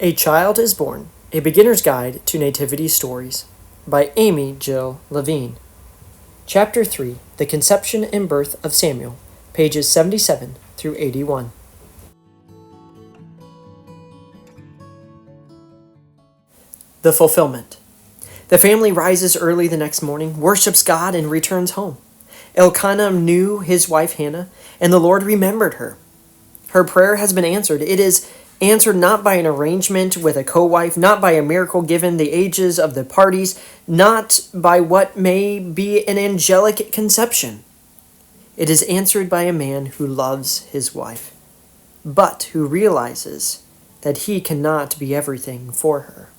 A Child is Born, A Beginner's Guide to Nativity Stories by Amy Jill Levine. Chapter 3, The Conception and Birth of Samuel, pages 77 through 81. The Fulfillment. The family rises early the next morning, worships God, and returns home. Elkanah knew his wife Hannah, and the Lord remembered her. Her prayer has been answered. It is answered not by an arrangement with a co-wife, not by a miracle given the ages of the parties, not by what may be an angelic conception. It is answered by a man who loves his wife, but who realizes that he cannot be everything for her.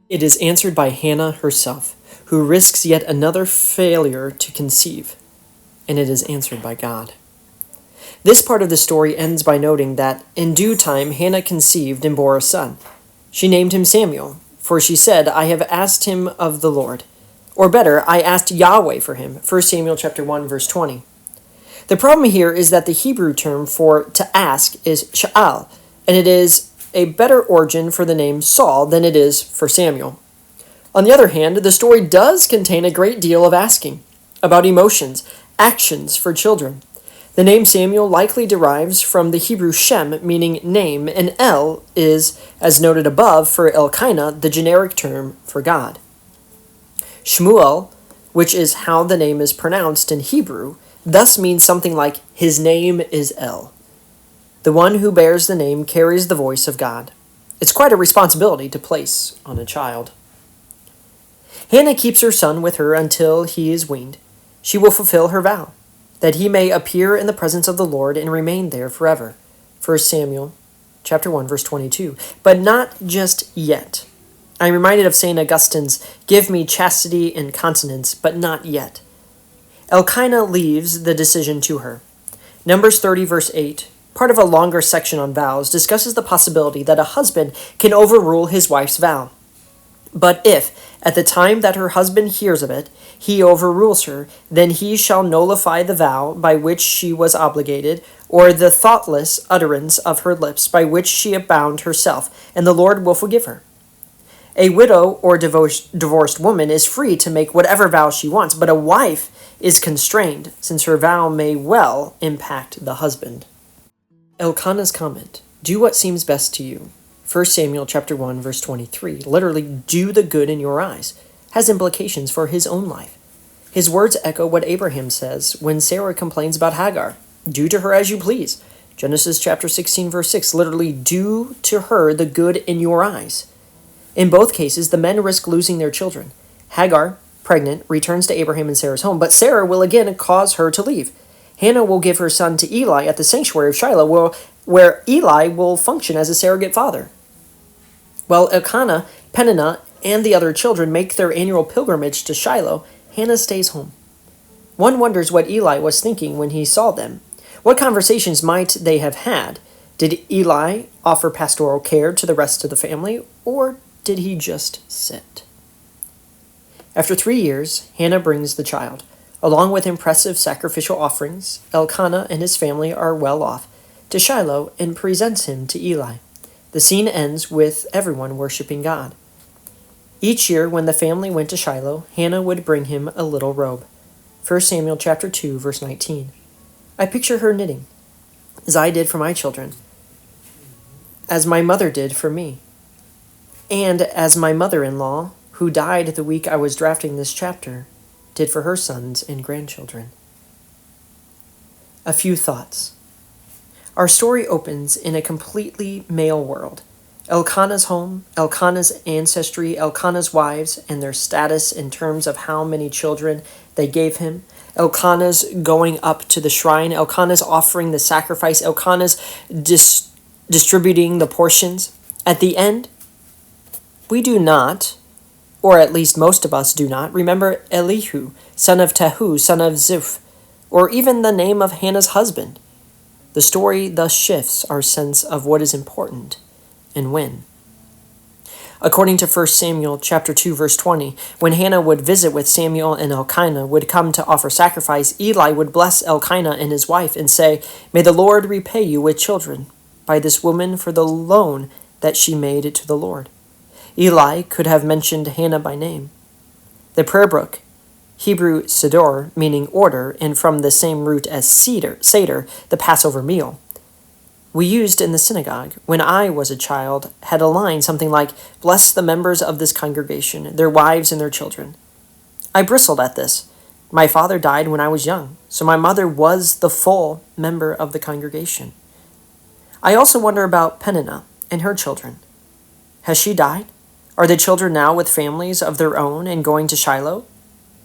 It is answered by Hannah herself, who risks yet another failure to conceive, and it is answered by God. This part of the story ends by noting that in due time Hannah conceived and bore a son. She named him Samuel, for she said, "I have asked him of the Lord." Or better, I asked Yahweh for him, 1 Samuel chapter 1, verse 20. The problem here is that the Hebrew term for to ask is sha'al, and it is a better origin for the name Saul than it is for Samuel. On the other hand, the story does contain a great deal of asking, about emotions, actions for children. The name Samuel likely derives from the Hebrew Shem, meaning name, and El is, as noted above for Elkanah, the generic term for God. Shmuel, which is how the name is pronounced in Hebrew, thus means something like, "His name is El." The one who bears the name carries the voice of God. It's quite a responsibility to place on a child. Hannah keeps her son with her until he is weaned. She will fulfill her vow, that he may appear in the presence of the Lord and remain there forever. 1 Samuel chapter 1, verse 22. But not just yet. I'm reminded of St. Augustine's, "Give me chastity and continence, but not yet." Elkanah leaves the decision to her. Numbers 30, verse 8, part of a longer section on vows, discusses the possibility that a husband can overrule his wife's vow. But if, at the time that her husband hears of it, he overrules her, then he shall nullify the vow by which she was obligated, or the thoughtless utterance of her lips by which she bound herself, and the Lord will forgive her. A widow or divorced woman is free to make whatever vow she wants, but a wife is constrained, since her vow may well impact the husband. Elkanah's comment, "Do what seems best to you," 1 Samuel chapter 1, verse 23, literally, "do the good in your eyes," has implications for his own life. His words echo what Abraham says when Sarah complains about Hagar, "Do to her as you please." Genesis chapter 16, verse 6, literally, "Do to her the good in your eyes." In both cases, the men risk losing their children. Hagar, pregnant, returns to Abraham and Sarah's home, but Sarah will again cause her to leave. Hannah will give her son to Eli at the sanctuary of Shiloh, where Eli will function as a surrogate father. While Elkanah, Peninnah, and the other children make their annual pilgrimage to Shiloh, Hannah stays home. One wonders what Eli was thinking when he saw them. What conversations might they have had? Did Eli offer pastoral care to the rest of the family, or did he just sit? After 3 years, Hannah brings the child. Along with impressive sacrificial offerings, Elkanah and his family are well off, to Shiloh and presents him to Eli. The scene ends with everyone worshiping God. Each year when the family went to Shiloh, Hannah would bring him a little robe. 1 Samuel chapter 2, verse 19. I picture her knitting, as I did for my children, as my mother did for me, and as my mother-in-law, who died the week I was drafting this chapter, did for her sons and grandchildren. A few thoughts. Our story opens in a completely male world. Elkanah's home, Elkanah's ancestry, Elkanah's wives, and their status in terms of how many children they gave him, Elkanah's going up to the shrine, Elkanah's offering the sacrifice, Elkanah's distributing the portions. At the end, we do not, or at least most of us do not, remember Elihu, son of Tehu, son of Ziph, or even the name of Hannah's husband. The story thus shifts our sense of what is important and when. According to 1 Samuel chapter 2, verse 20, when Hannah would visit with Samuel and Elkanah would come to offer sacrifice, Eli would bless Elkanah and his wife and say, "May the Lord repay you with children by this woman for the loan that she made to the Lord. Eli could have mentioned Hannah by name. The prayer book, Hebrew Siddur, meaning order, and from the same root as Seder, the Passover meal, we used in the synagogue when I was a child, had a line something like, "Bless the members of this congregation, their wives and their children." I bristled at this. My father died when I was young, so my mother was the full member of the congregation. I also wonder about Peninnah and her children. Has she died? Are the children now with families of their own and going to Shiloh?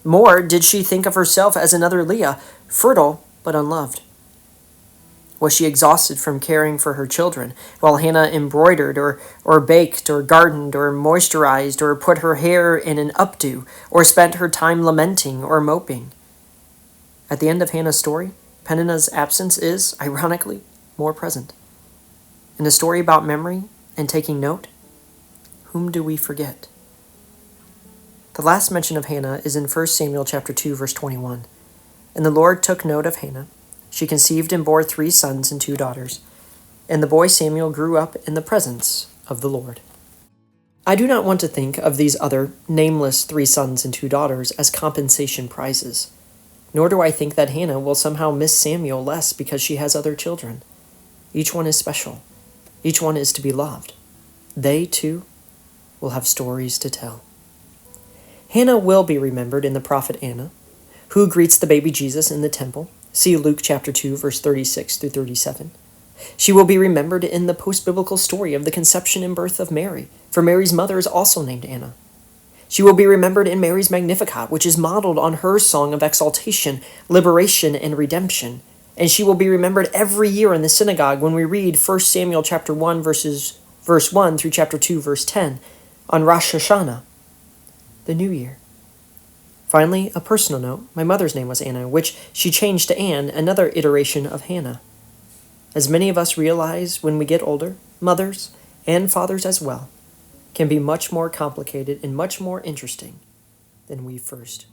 More, did she think of herself as another Leah, fertile but unloved? Was she exhausted from caring for her children, while Hannah embroidered or baked or gardened or moisturized or put her hair in an updo or spent her time lamenting or moping? At the end of Hannah's story, Peninnah's absence is, ironically, more present. In a story about memory and taking note, whom do we forget? The last mention of Hannah is in 1 Samuel chapter 2, verse 21. And the Lord took note of Hannah. She conceived and bore 3 sons and 2 daughters. And the boy Samuel grew up in the presence of the Lord. I do not want to think of these other nameless 3 sons and 2 daughters as compensation prizes. Nor do I think that Hannah will somehow miss Samuel less because she has other children. Each one is special. Each one is to be loved. They, too, will have stories to tell. Hannah will be remembered in the prophet Anna, who greets the baby Jesus in the temple. See Luke chapter 2, verse 36 through 37. She will be remembered in the post-biblical story of the conception and birth of Mary, for Mary's mother is also named Anna. She will be remembered in Mary's Magnificat, which is modeled on her song of exaltation, liberation, and redemption. And she will be remembered every year in the synagogue when we read 1 Samuel chapter 1, verse 1 through chapter 2, verse 10, on Rosh Hashanah, the New Year. Finally, a personal note, my mother's name was Anna, which she changed to Anne, another iteration of Hannah. As many of us realize when we get older, mothers, and fathers as well, can be much more complicated and much more interesting than we first